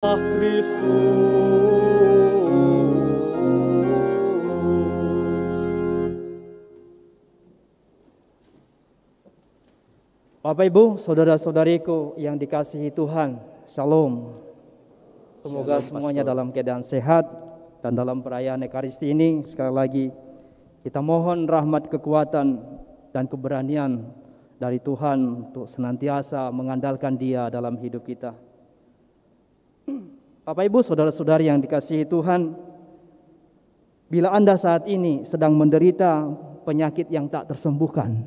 Kristus. Bapak Ibu, saudara-saudariku yang dikasihi Tuhan, Shalom. Semoga semuanya dalam keadaan sehat dan dalam perayaan Ekaristi ini sekali lagi kita mohon rahmat, kekuatan dan keberanian dari Tuhan untuk senantiasa mengandalkan Dia dalam hidup kita. Bapak Ibu, saudara-saudari yang dikasihi Tuhan, bila Anda saat ini sedang menderita penyakit yang tak tersembuhkan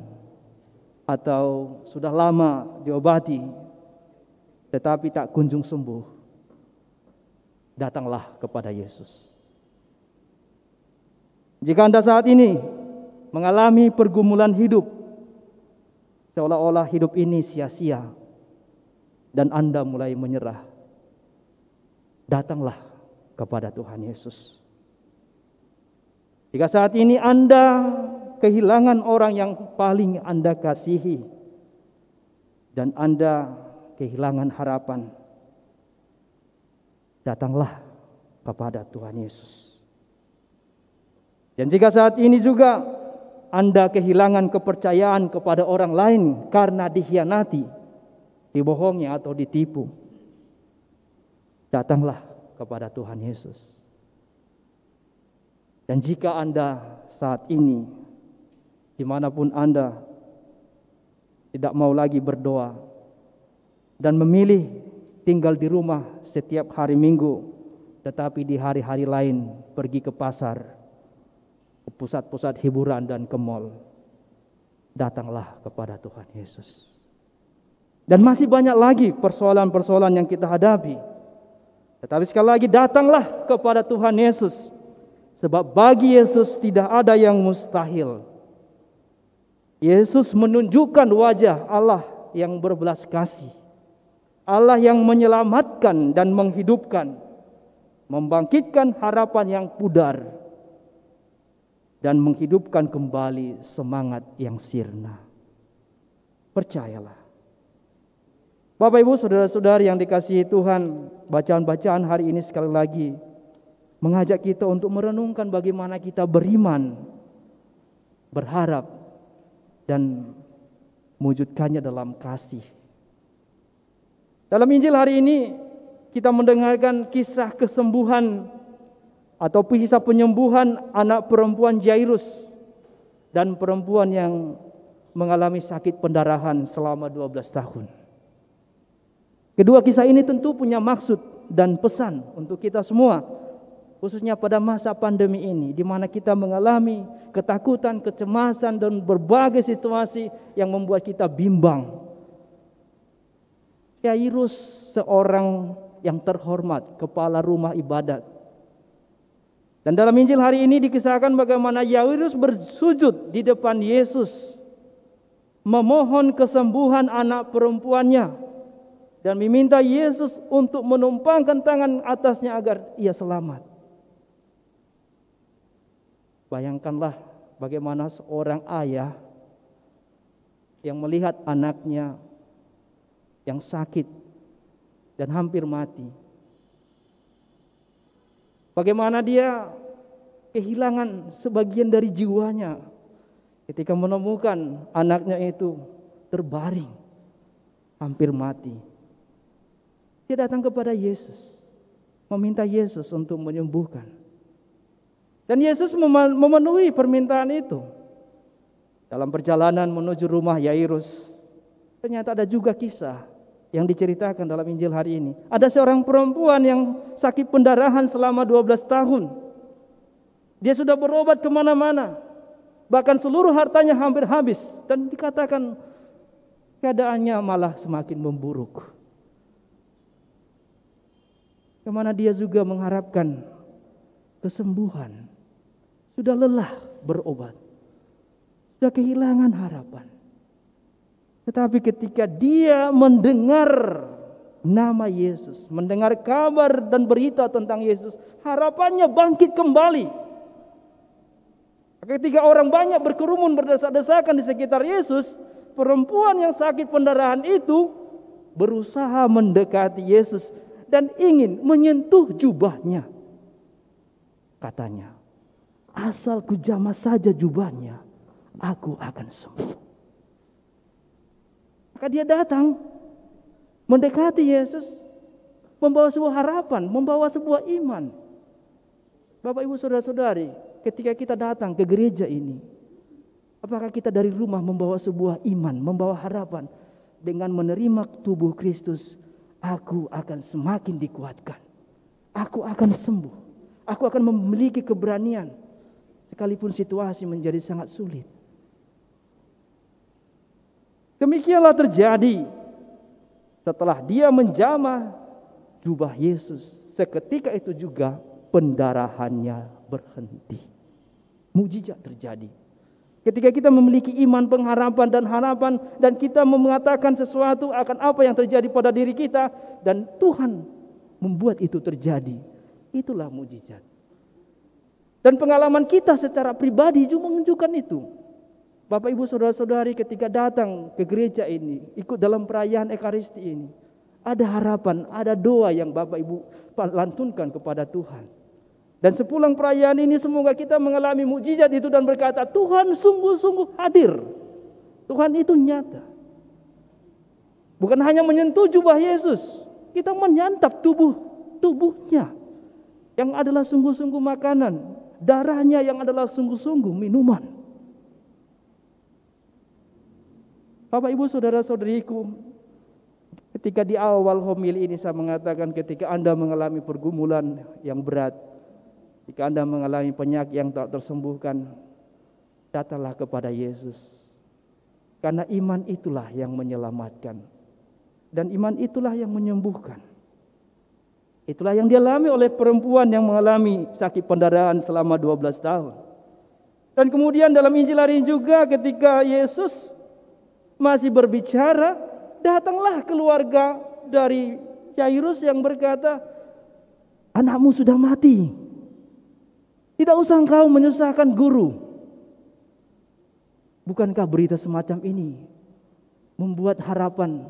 atau sudah lama diobati tetapi tak kunjung sembuh, datanglah kepada Yesus. Jika Anda saat ini mengalami pergumulan hidup, seolah-olah hidup ini sia-sia dan Anda mulai menyerah, datanglah kepada Tuhan Yesus. Jika saat ini Anda kehilangan orang yang paling Anda kasihi dan Anda kehilangan harapan, datanglah kepada Tuhan Yesus. Dan jika saat ini juga Anda kehilangan kepercayaan kepada orang lain karena dikhianati, dibohongi atau ditipu, datanglah kepada Tuhan Yesus. Dan jika Anda saat ini, dimanapun Anda, tidak mau lagi berdoa dan memilih tinggal di rumah setiap hari Minggu, tetapi di hari-hari lain pergi ke pasar, ke pusat-pusat hiburan dan ke mal, datanglah kepada Tuhan Yesus. Dan masih banyak lagi persoalan-persoalan yang kita hadapi. Tetapi sekali lagi datanglah kepada Tuhan Yesus. Sebab bagi Yesus tidak ada yang mustahil. Yesus menunjukkan wajah Allah yang berbelas kasih. Allah yang menyelamatkan dan menghidupkan. Membangkitkan harapan yang pudar. Dan menghidupkan kembali semangat yang sirna. Percayalah. Bapak Ibu, saudara-saudari yang dikasihi Tuhan, bacaan-bacaan hari ini sekali lagi mengajak kita untuk merenungkan bagaimana kita beriman, berharap, dan mewujudkannya dalam kasih. Dalam Injil hari ini kita mendengarkan kisah kesembuhan atau kisah penyembuhan anak perempuan Jairus dan perempuan yang mengalami sakit pendarahan selama 12 tahun. Kedua kisah ini tentu punya maksud dan pesan untuk kita semua, khususnya pada masa pandemi ini, di mana kita mengalami ketakutan, kecemasan, dan berbagai situasi yang membuat kita bimbang. Jairus seorang yang terhormat, kepala rumah ibadat. Dan dalam Injil hari ini dikisahkan bagaimana Jairus bersujud di depan Yesus, memohon kesembuhan anak perempuannya, dan meminta Yesus untuk menumpangkan tangan atasnya agar ia selamat. Bayangkanlah bagaimana seorang ayah yang melihat anaknya yang sakit dan hampir mati. Bagaimana dia kehilangan sebagian dari jiwanya ketika menemukan anaknya itu terbaring, hampir mati. Dia datang kepada Yesus, meminta Yesus untuk menyembuhkan. Dan Yesus memenuhi permintaan itu. Dalam perjalanan menuju rumah Jairus, ternyata ada juga kisah yang diceritakan dalam Injil hari ini. Ada seorang perempuan yang sakit pendarahan selama 12 tahun. Dia sudah berobat kemana-mana. Bahkan seluruh hartanya hampir habis. Dan dikatakan keadaannya malah semakin memburuk. Kemana dia juga mengharapkan kesembuhan. Sudah lelah berobat. Sudah kehilangan harapan. Tetapi ketika dia mendengar nama Yesus, mendengar kabar dan berita tentang Yesus, harapannya bangkit kembali. Ketika orang banyak berkerumun berdesak-desakan di sekitar Yesus, perempuan yang sakit pendarahan itu berusaha mendekati Yesus dan ingin menyentuh jubahnya. Katanya, asal ku jamah saja jubahnya, aku akan sembuh. Maka dia datang, mendekati Yesus, membawa sebuah harapan, membawa sebuah iman. Bapak, Ibu, Saudara-saudari, ketika kita datang ke gereja ini, apakah kita dari rumah membawa sebuah iman, membawa harapan? Dengan menerima tubuh Kristus, aku akan semakin dikuatkan. Aku akan sembuh. Aku akan memiliki keberanian, sekalipun situasi menjadi sangat sulit. Demikianlah terjadi setelah dia menjamah jubah Yesus. Seketika itu juga pendarahannya berhenti. Mukjizat terjadi. Ketika kita memiliki iman, pengharapan dan harapan, dan kita mengatakan sesuatu akan apa yang terjadi pada diri kita, dan Tuhan membuat itu terjadi, itulah mukjizat. Dan pengalaman kita secara pribadi juga menunjukkan itu. Bapak, Ibu, Saudara-saudari, ketika datang ke gereja ini, ikut dalam perayaan Ekaristi ini, ada harapan, ada doa yang Bapak Ibu lantunkan kepada Tuhan. Dan sepulang perayaan ini semoga kita mengalami mukjizat itu dan berkata, Tuhan sungguh-sungguh hadir. Tuhan itu nyata. Bukan hanya menyentuh jubah Yesus, kita menyantap tubuhnya yang adalah sungguh-sungguh makanan, darahnya yang adalah sungguh-sungguh minuman. Bapak, Ibu, Saudara-saudariku, ketika di awal homili ini saya mengatakan ketika Anda mengalami pergumulan yang berat, jika Anda mengalami penyakit yang tak tersembuhkan, datanglah kepada Yesus. Karena iman itulah yang menyelamatkan. Dan iman itulah yang menyembuhkan. Itulah yang dialami oleh perempuan yang mengalami sakit pendarahan selama 12 tahun. Dan kemudian dalam Injil hari ini juga ketika Yesus masih berbicara, datanglah keluarga dari Yairus yang berkata, anakmu sudah mati. Tidak usah engkau menyusahkan guru. Bukankah berita semacam ini membuat harapan,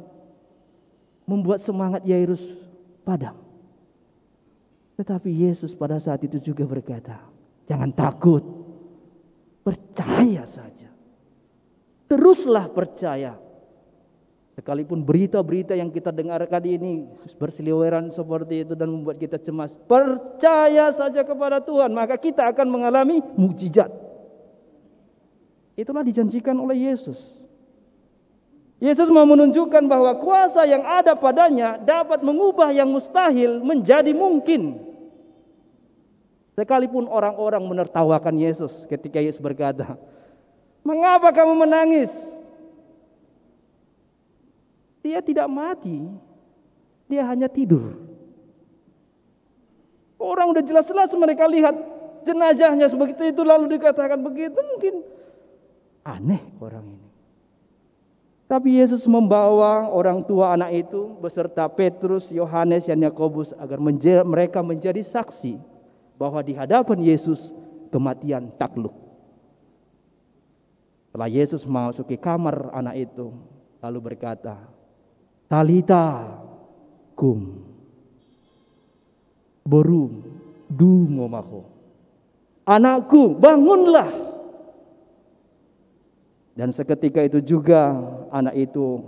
membuat semangat Yairus padam? Tetapi Yesus pada saat itu juga berkata, jangan takut, percaya saja. Teruslah percaya. Sekalipun berita-berita yang kita dengarkan ini berseliweran seperti itu dan membuat kita cemas, percaya saja kepada Tuhan, maka kita akan mengalami mukjizat. Itulah dijanjikan oleh Yesus. Yesus mau menunjukkan bahwa kuasa yang ada padanya dapat mengubah yang mustahil menjadi mungkin. Sekalipun orang-orang menertawakan Yesus ketika Yesus berkata, mengapa kamu menangis? Dia tidak mati, dia hanya tidur. Orang udah jelas-jelas mereka lihat jenazahnya sebegitu itu lalu dikatakan begitu, mungkin aneh orang ini. Tapi Yesus membawa orang tua anak itu beserta Petrus, Yohanes, dan Yakobus agar mereka menjadi saksi bahwa di hadapan Yesus kematian takluk. Setelah Yesus masuk ke kamar anak itu lalu berkata, Talita kum berum dungomaho. Anakku, bangunlah. Dan seketika itu juga anak itu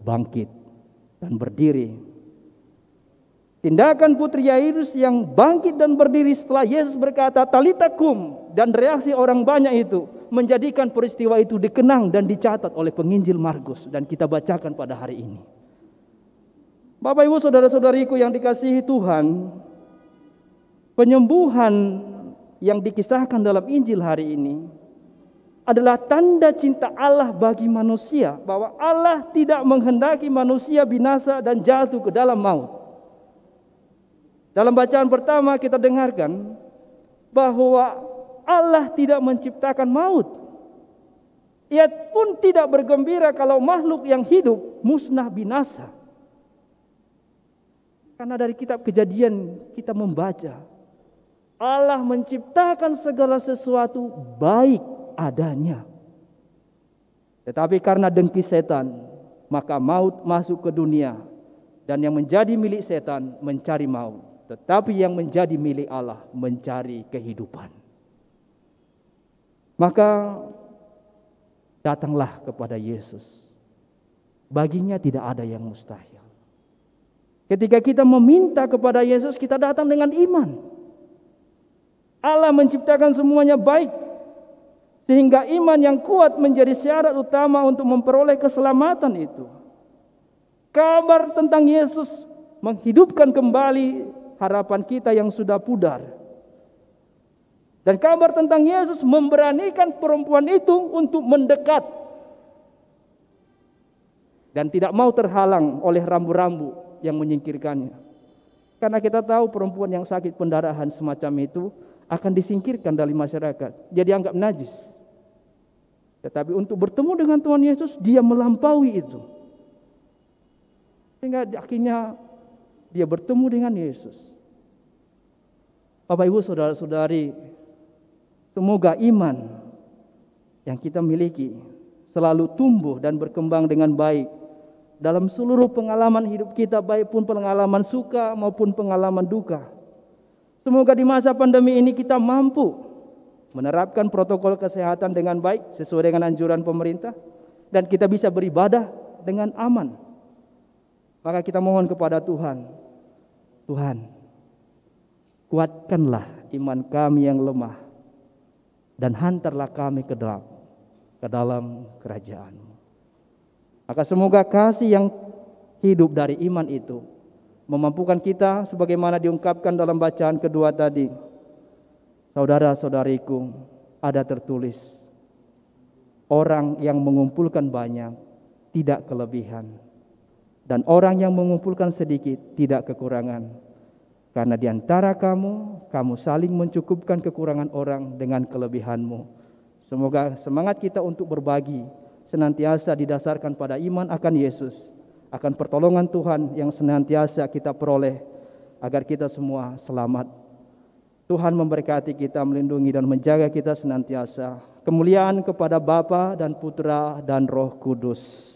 bangkit dan berdiri. Tindakan putri Yairus yang bangkit dan berdiri setelah Yesus berkata Talita kum, dan reaksi orang banyak itu menjadikan peristiwa itu dikenang dan dicatat oleh penginjil Markus dan kita bacakan pada hari ini. Bapak, Ibu, Saudara-saudariku yang dikasihi Tuhan, penyembuhan yang dikisahkan dalam Injil hari ini adalah tanda cinta Allah bagi manusia, bahwa Allah tidak menghendaki manusia binasa dan jatuh ke dalam maut. Dalam bacaan pertama kita dengarkan bahwa Allah tidak menciptakan maut. Ia pun tidak bergembira kalau makhluk yang hidup musnah binasa. Karena dari kitab Kejadian kita membaca, Allah menciptakan segala sesuatu baik adanya. Tetapi karena dengki setan, maka maut masuk ke dunia. Dan yang menjadi milik setan mencari maut, tetapi yang menjadi milik Allah mencari kehidupan. Maka datanglah kepada Yesus. Baginya tidak ada yang mustahil. Ketika kita meminta kepada Yesus, kita datang dengan iman. Allah menciptakan semuanya baik, sehingga iman yang kuat menjadi syarat utama untuk memperoleh keselamatan itu. Kabar tentang Yesus menghidupkan kembali harapan kita yang sudah pudar. Dan kabar tentang Yesus memberanikan perempuan itu untuk mendekat. Dan tidak mau terhalang oleh rambu-rambu yang menyingkirkannya. Karena kita tahu perempuan yang sakit pendarahan semacam itu akan disingkirkan dari masyarakat. Jadi anggap najis. Tetapi untuk bertemu dengan Tuhan Yesus, dia melampaui itu. Sehingga akhirnya dia bertemu dengan Yesus. Bapak Ibu saudara-saudari, semoga iman yang kita miliki selalu tumbuh dan berkembang dengan baik dalam seluruh pengalaman hidup kita, baik pun pengalaman suka maupun pengalaman duka. Semoga di masa pandemi ini kita mampu menerapkan protokol kesehatan dengan baik sesuai dengan anjuran pemerintah, dan kita bisa beribadah dengan aman. Maka kita mohon kepada Tuhan, Tuhan, kuatkanlah iman kami yang lemah dan hantarlah kami ke dalam kerajaan-Mu. Maka semoga kasih yang hidup dari iman itu memampukan kita sebagaimana diungkapkan dalam bacaan kedua tadi. Saudara-saudariku, ada tertulis, orang yang mengumpulkan banyak tidak kelebihan, dan orang yang mengumpulkan sedikit tidak kekurangan. Karena di antara kamu saling mencukupkan kekurangan orang dengan kelebihanmu. Semoga semangat kita untuk berbagi senantiasa didasarkan pada iman akan Yesus, akan pertolongan Tuhan yang senantiasa kita peroleh, agar kita semua selamat. Tuhan memberkati kita, melindungi dan menjaga kita senantiasa. Kemuliaan kepada Bapa dan Putra dan Roh Kudus.